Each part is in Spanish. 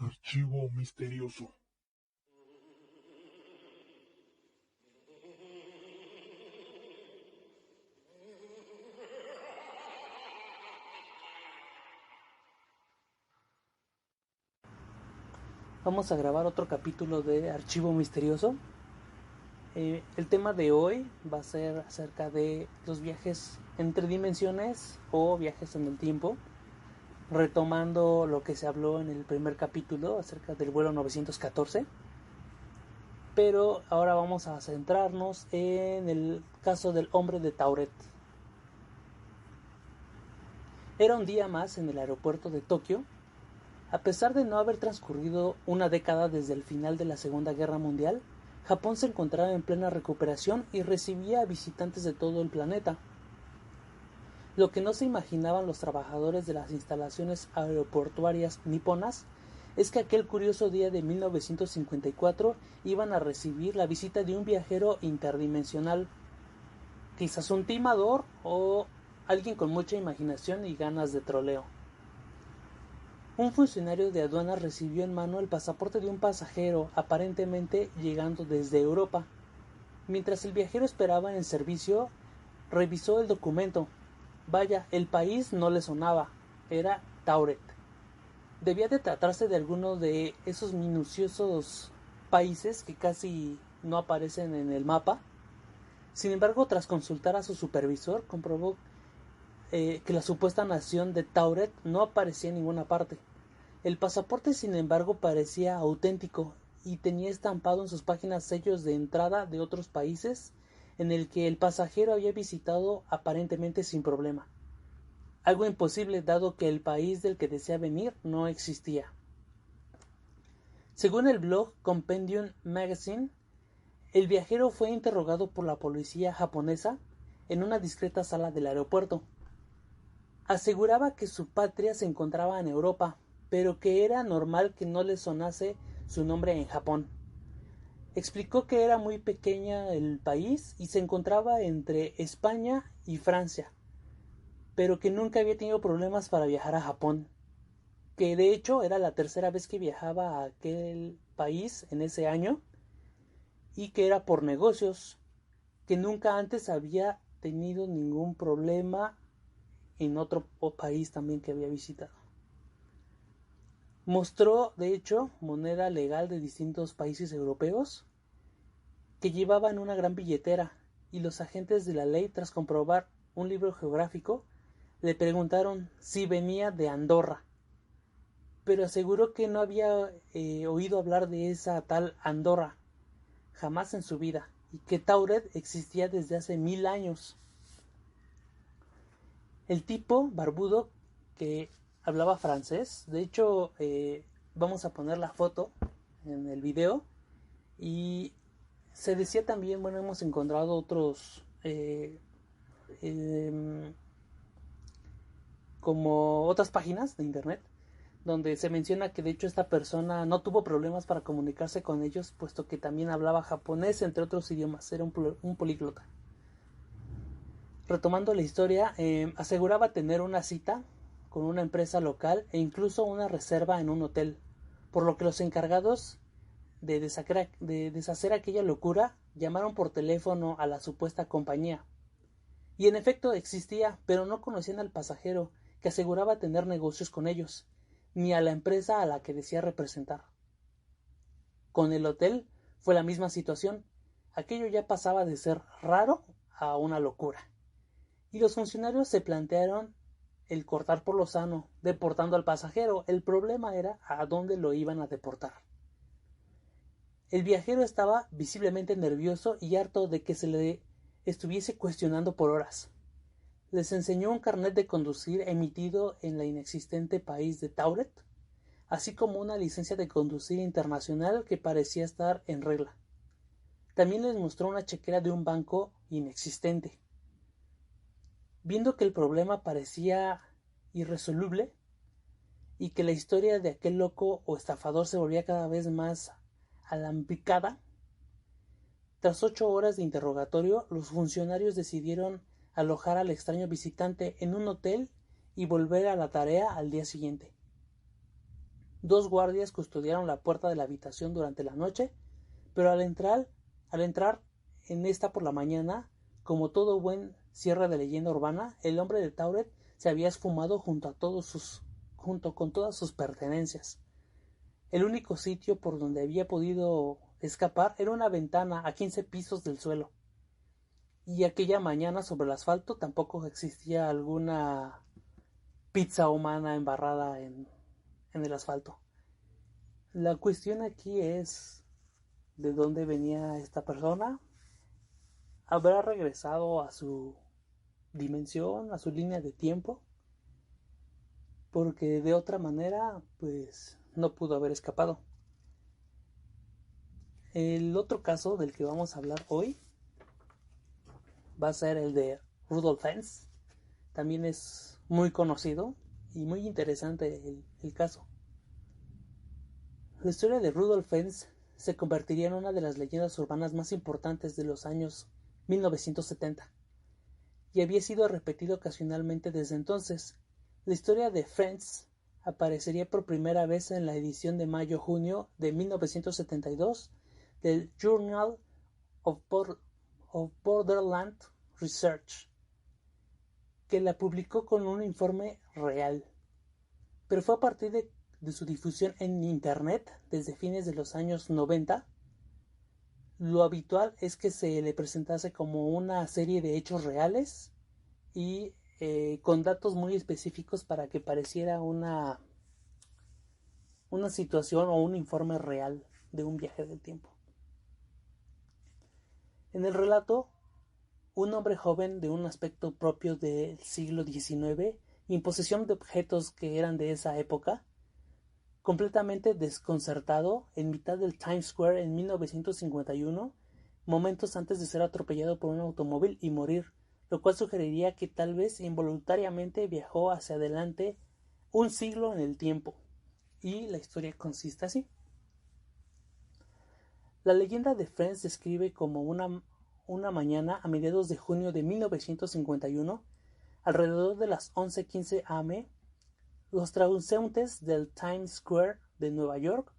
Archivo misterioso. Vamos a grabar otro capítulo de Archivo Misterioso. El tema de hoy va a ser acerca de los viajes entre dimensiones o viajes en el tiempo, retomando lo que se habló en el primer capítulo acerca del vuelo 914. Pero ahora vamos a centrarnos en el caso del hombre de Tauret. Era un día más en el aeropuerto de Tokio. A pesar de no haber transcurrido una década desde el final de la Segunda Guerra Mundial, Japón se encontraba en plena recuperación y recibía a visitantes de todo el planeta. Lo que no se imaginaban los trabajadores de las instalaciones aeroportuarias niponas es que aquel curioso día de 1954 iban a recibir la visita de un viajero interdimensional, quizás un timador o alguien con mucha imaginación y ganas de troleo. Un funcionario de aduanas recibió en mano el pasaporte de un pasajero, aparentemente llegando desde Europa. Mientras el viajero esperaba en el servicio, revisó el documento. Vaya, el país no le sonaba. Era Tauret. Debía de tratarse de alguno de esos minuciosos países que casi no aparecen en el mapa. Sin embargo, tras consultar a su supervisor, comprobó que la supuesta nación de Tauret no aparecía en ninguna parte. El pasaporte, sin embargo, parecía auténtico y tenía estampado en sus páginas sellos de entrada de otros países en el que el pasajero había visitado aparentemente sin problema. Algo imposible dado que el país del que desea venir no existía. Según el blog Compendium Magazine, el viajero fue interrogado por la policía japonesa en una discreta sala del aeropuerto. Aseguraba que su patria se encontraba en Europa, pero que era normal que no le sonase su nombre en Japón. Explicó que era muy pequeña el país y se encontraba entre España y Francia, pero que nunca había tenido problemas para viajar a Japón, que de hecho era la tercera vez que viajaba a aquel país en ese año y que era por negocios, que nunca antes había tenido ningún problema en otro país también que había visitado. Mostró, de hecho, moneda legal de distintos países europeos que llevaban una gran billetera, y los agentes de la ley, tras comprobar un libro geográfico, le preguntaron si venía de Andorra, pero aseguró que no había oído hablar de esa tal Andorra, jamás en su vida, y que Tauret existía desde hace 1000 años. El tipo barbudo que hablaba francés, de hecho vamos a poner la foto en el video, y se decía también, bueno, hemos encontrado otros como otras páginas de internet donde se menciona que de hecho esta persona no tuvo problemas para comunicarse con ellos, puesto que también hablaba japonés, entre otros idiomas, era un políglota. Retomando la historia, aseguraba tener una cita con una empresa local e incluso una reserva en un hotel, por lo que los encargados de deshacer aquella locura llamaron por teléfono a la supuesta compañía. Y en efecto existía, pero no conocían al pasajero, que aseguraba tener negocios con ellos, ni a la empresa a la que decía representar. Con el hotel fue la misma situación. Aquello ya pasaba de ser raro a una locura. Y los funcionarios se plantearon el cortar por lo sano, deportando al pasajero. El problema era a dónde lo iban a deportar. El viajero estaba visiblemente nervioso y harto de que se le estuviese cuestionando por horas. Les enseñó un carnet de conducir emitido en el inexistente país de Tauret, así como una licencia de conducir internacional que parecía estar en regla. También les mostró una chequera de un banco inexistente. Viendo que el problema parecía irresoluble y que la historia de aquel loco o estafador se volvía cada vez más alambicada, tras 8 horas de interrogatorio, los funcionarios decidieron alojar al extraño visitante en un hotel y volver a la tarea al día siguiente. 2 guardias custodiaron la puerta de la habitación durante la noche, pero al entrar en esta por la mañana, como todo buen cierre de leyenda urbana, el hombre de Tauret se había esfumado junto con todas sus pertenencias. El único sitio por donde había podido escapar era una ventana a 15 pisos del suelo. Y aquella mañana sobre el asfalto tampoco existía alguna pizza humana embarrada en el asfalto. La cuestión aquí es de dónde venía esta persona. ¿Habrá regresado a su dimensión, a su línea de tiempo? Porque de otra manera, pues no pudo haber escapado. El otro caso del que vamos a hablar hoy va a ser el de Rudolf Hess. También es muy conocido y muy interesante el caso. La historia de Rudolf Hess se convertiría en una de las leyendas urbanas más importantes de los años 1970 y había sido repetido ocasionalmente desde entonces. La historia de Hess aparecería por primera vez en la edición de mayo-junio de 1972 del Journal of Borderland Research, que la publicó con un informe real. Pero fue a partir de su difusión en Internet desde fines de los años 90, lo habitual es que se le presentase como una serie de hechos reales y con datos muy específicos para que pareciera una situación o un informe real de un viaje del tiempo. En el relato, un hombre joven de un aspecto propio del siglo XIX y en posesión de objetos que eran de esa época, completamente desconcertado en mitad del Times Square en 1951, momentos antes de ser atropellado por un automóvil y morir, lo cual sugeriría que tal vez involuntariamente viajó hacia adelante un siglo en el tiempo. Y la historia consiste así. La leyenda de Friends describe como una mañana a mediados de junio de 1951, alrededor de las 11:15 am, los transeúntes del Times Square de Nueva York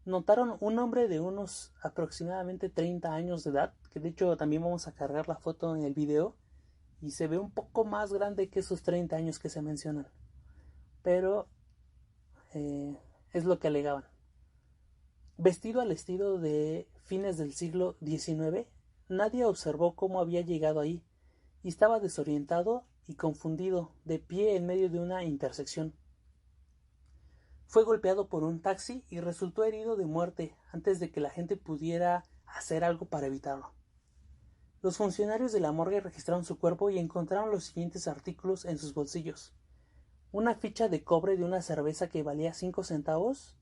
notaron un hombre de unos aproximadamente 30 años de edad, que de hecho también vamos a cargar la foto en el video, y se ve un poco más grande que esos 30 años que se mencionan, pero es lo que alegaban. Vestido al estilo de fines del siglo XIX, nadie observó cómo había llegado ahí, y estaba desorientado y confundido, de pie en medio de una intersección. Fue golpeado por un taxi y resultó herido de muerte antes de que la gente pudiera hacer algo para evitarlo. Los funcionarios de la morgue registraron su cuerpo y encontraron los siguientes artículos en sus bolsillos: una ficha de cobre de una cerveza que valía 5 centavos,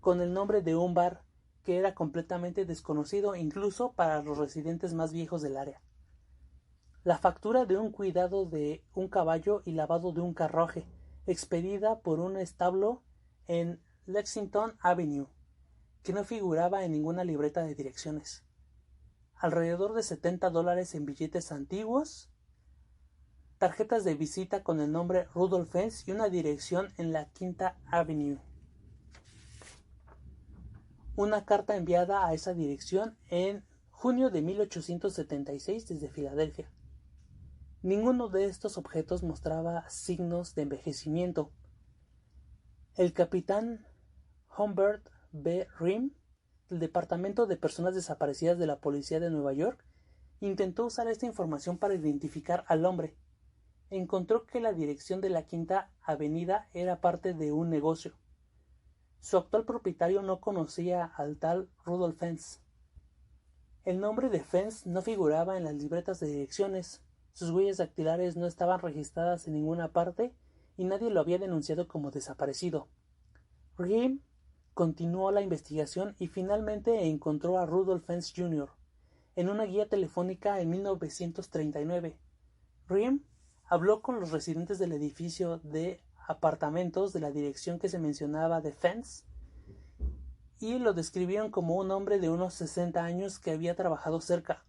con el nombre de un bar que era completamente desconocido incluso para los residentes más viejos del área. La factura de un cuidado de un caballo y lavado de un carruaje, expedida por un establo en Lexington Avenue, que no figuraba en ninguna libreta de direcciones. Alrededor de $70 en billetes antiguos, tarjetas de visita con el nombre Rudolf Hess y una dirección en la Quinta Avenue. Una carta enviada a esa dirección en junio de 1876 desde Filadelfia. Ninguno de estos objetos mostraba signos de envejecimiento. El capitán Humbert B. Ream, del Departamento de Personas Desaparecidas de la Policía de Nueva York, intentó usar esta información para identificar al hombre. Encontró que la dirección de la Quinta Avenida era parte de un negocio. Su actual propietario no conocía al tal Rudolf Hess. El nombre de Hess no figuraba en las libretas de direcciones, sus huellas dactilares no estaban registradas en ninguna parte y nadie lo había denunciado como desaparecido. Ream continuó la investigación y finalmente encontró a Rudolf Hess Jr. en una guía telefónica en 1939. Ream habló con los residentes del edificio de apartamentos de la dirección que se mencionaba de Hess y lo describieron como un hombre de unos 60 años que había trabajado cerca.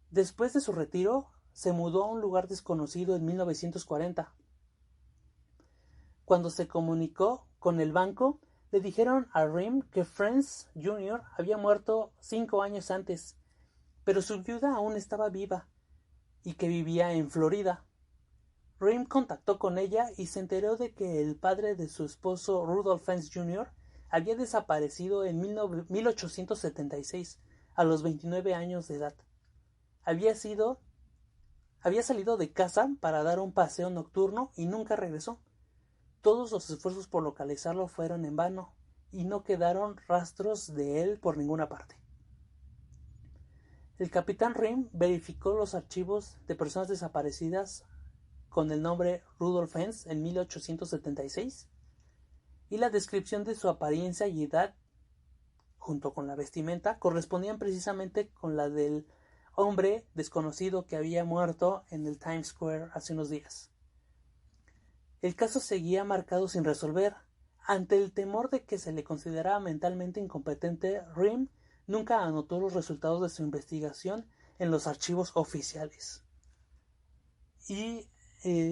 Después de su retiro, se mudó a un lugar desconocido en 1940. Cuando se comunicó con el banco, le dijeron a Reem que Franz Jr. había muerto 5 años antes, pero su viuda aún estaba viva y que vivía en Florida. Reem contactó con ella y se enteró de que el padre de su esposo Rudolf Franz Jr. había desaparecido en 1876, a los 29 años de edad. Había salido de casa para dar un paseo nocturno y nunca regresó. Todos los esfuerzos por localizarlo fueron en vano y no quedaron rastros de él por ninguna parte. El capitán Reem verificó los archivos de personas desaparecidas con el nombre Rudolf Franz en 1876 y la descripción de su apariencia y edad junto con la vestimenta correspondían precisamente con la del hombre desconocido que había muerto en el Times Square hace unos días. El caso seguía marcado sin resolver. Ante el temor de que se le considerara mentalmente incompetente, Reem nunca anotó los resultados de su investigación en los archivos oficiales. Y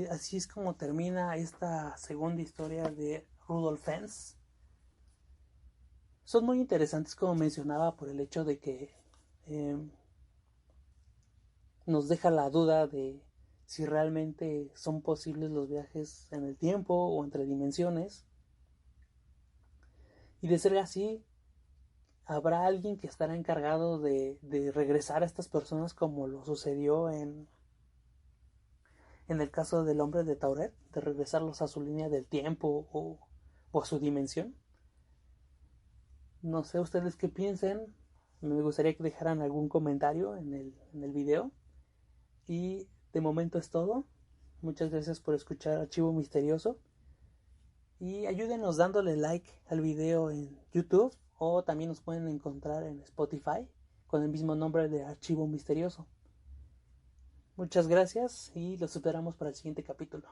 así es como termina esta segunda historia de Rudolf Franz. Son muy interesantes, como mencionaba, por el hecho de que nos deja la duda de si realmente son posibles los viajes en el tiempo o entre dimensiones. Y de ser así, habrá alguien que estará encargado de regresar a estas personas, como lo sucedió en el caso del hombre de Tauret, de regresarlos a su línea del tiempo o a su dimensión. No sé ustedes qué piensen. Me gustaría que dejaran algún comentario en el video. Y de momento es todo. Muchas gracias por escuchar Archivo Misterioso. Y ayúdenos dándole like al video en YouTube, o también nos pueden encontrar en Spotify con el mismo nombre de Archivo Misterioso. Muchas gracias y los esperamos para el siguiente capítulo.